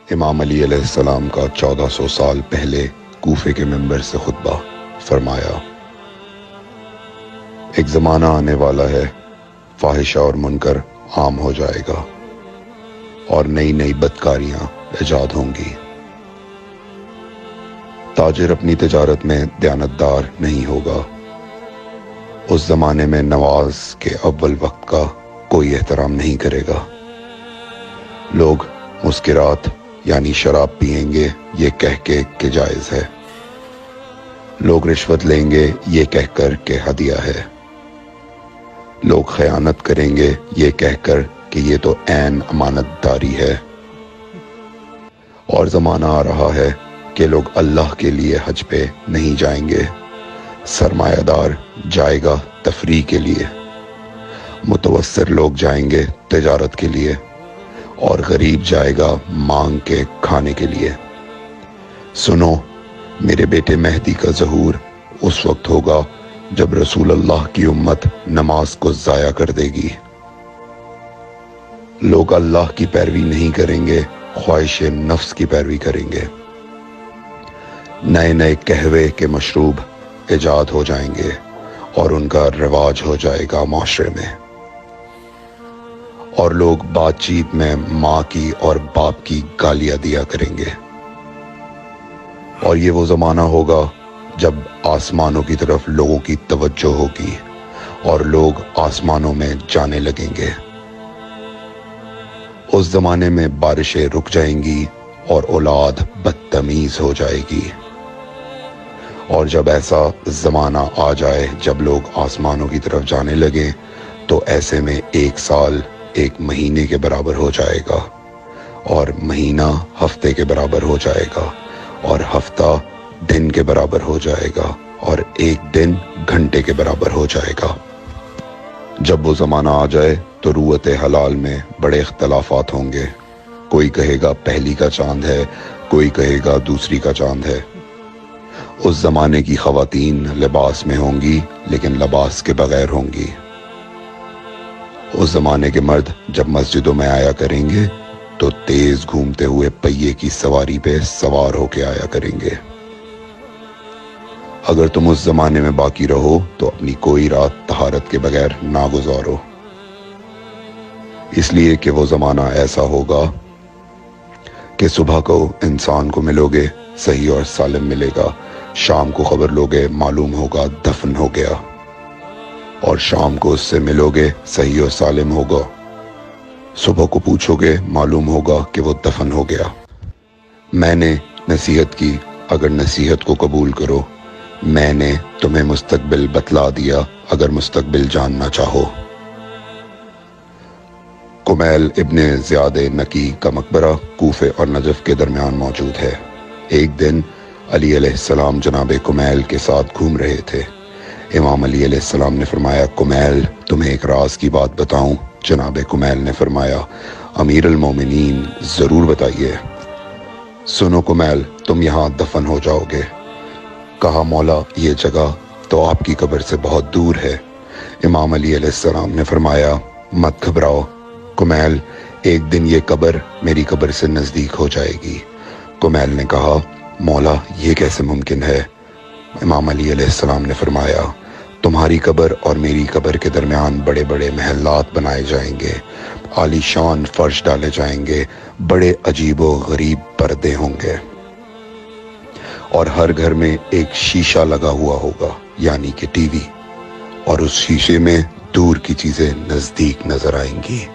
امام علی علیہ السلام کا 1400 سال پہلے کوفے کے منبر سے خطبہ فرمایا، ایک زمانہ آنے والا ہے، فاحشہ اور منکر عام ہو جائے گا اور نئی نئی بدکاریاں ایجاد ہوں گی۔ تاجر اپنی تجارت میں دیانتدار نہیں ہوگا۔ اس زمانے میں نماز کے اول وقت کا کوئی احترام نہیں کرے گا۔ لوگ مسکرات یعنی شراب پئیں گے یہ کہہ کے کہ جائز ہے۔ لوگ رشوت لیں گے یہ کہہ کر کہ ہدیہ ہے۔ لوگ خیانت کریں گے یہ کہہ کر کہ یہ تو عین امانت داری ہے۔ اور زمانہ آ رہا ہے کہ لوگ اللہ کے لیے حج پہ نہیں جائیں گے، سرمایہ دار جائے گا تفریح کے لیے، متوسر لوگ جائیں گے تجارت کے لیے، اور غریب جائے گا مانگ کے کھانے کے لیے۔ سنو، میرے بیٹے مہدی کا ظہور اس وقت ہوگا جب رسول اللہ کی امت نماز کو ضائع کر دے گی۔ لوگ اللہ کی پیروی نہیں کریں گے، خواہش نفس کی پیروی کریں گے۔ نئے نئے قہوے کے مشروب ایجاد ہو جائیں گے اور ان کا رواج ہو جائے گا معاشرے میں، اور لوگ بات چیت میں ماں کی اور باپ کی گالیاں دیا کریں گے۔ اور یہ وہ زمانہ ہوگا جب آسمانوں کی طرف لوگوں کی توجہ ہوگی اور لوگ آسمانوں میں جانے لگیں گے۔ اس زمانے میں بارشیں رک جائیں گی اور اولاد بدتمیز ہو جائے گی۔ اور جب ایسا زمانہ آ جائے جب لوگ آسمانوں کی طرف جانے لگیں تو ایسے میں 1 سال 1 مہینے کے برابر ہو جائے گا، اور مہینہ ہفتے کے برابر ہو جائے گا، اور ہفتہ دن کے برابر ہو جائے گا، اور 1 دن گھنٹے کے برابر ہو جائے گا۔ جب وہ زمانہ آ جائے تو روت حلال میں بڑے اختلافات ہوں گے۔ کوئی کہے گا پہلی کا چاند ہے، کوئی کہے گا دوسری کا چاند ہے۔ اس زمانے کی خواتین لباس میں ہوں گی لیکن لباس کے بغیر ہوں گی۔ اس زمانے کے مرد جب مسجدوں میں آیا کریں گے تو تیز گھومتے ہوئے پہیے کی سواری پہ سوار ہو کے آیا کریں گے۔ اگر تم اس زمانے میں باقی رہو تو اپنی کوئی رات طہارت کے بغیر نہ گزارو، اس لیے کہ وہ زمانہ ایسا ہوگا کہ صبح کو انسان کو ملو گے صحیح اور سالم ملے گا، شام کو خبر لوگے معلوم ہوگا دفن ہو گیا، اور شام کو اس سے ملو گے صحیح اور سالم ہوگا، صبح کو پوچھو گے معلوم ہوگا کہ وہ دفن ہو گیا۔ میں نے نصیحت کی، اگر نصیحت کو قبول کرو، میں نے تمہیں مستقبل بتلا دیا اگر مستقبل جاننا چاہو۔ کمیل ابن زیاد نکی کا مقبرہ کوفے اور نجف کے درمیان موجود ہے۔ ایک دن علی علیہ السلام جناب کمیل کے ساتھ گھوم رہے تھے۔ امام علی علیہ السلام نے فرمایا، کمیل تمہیں ایک راز کی بات بتاؤں؟ جناب کمیل نے فرمایا، امیر المومنین ضرور بتائیے۔ سنو کمیل، تم یہاں دفن ہو جاؤ گے۔ کہا، مولا یہ جگہ تو آپ کی قبر سے بہت دور ہے۔ امام علی علیہ السلام نے فرمایا، مت گھبراؤ کمیل، ایک دن یہ قبر میری قبر سے نزدیک ہو جائے گی۔ کمیل نے کہا، مولا یہ کیسے ممکن ہے؟ امام علی علیہ السلام نے فرمایا، تمہاری قبر اور میری قبر کے درمیان بڑے بڑے محلات بنائے جائیں گے، عالی شان فرش ڈالے جائیں گے، بڑے عجیب و غریب پردے ہوں گے، اور ہر گھر میں ایک شیشہ لگا ہوا ہوگا یعنی کہ ٹی وی، اور اس شیشے میں دور کی چیزیں نزدیک نظر آئیں گی۔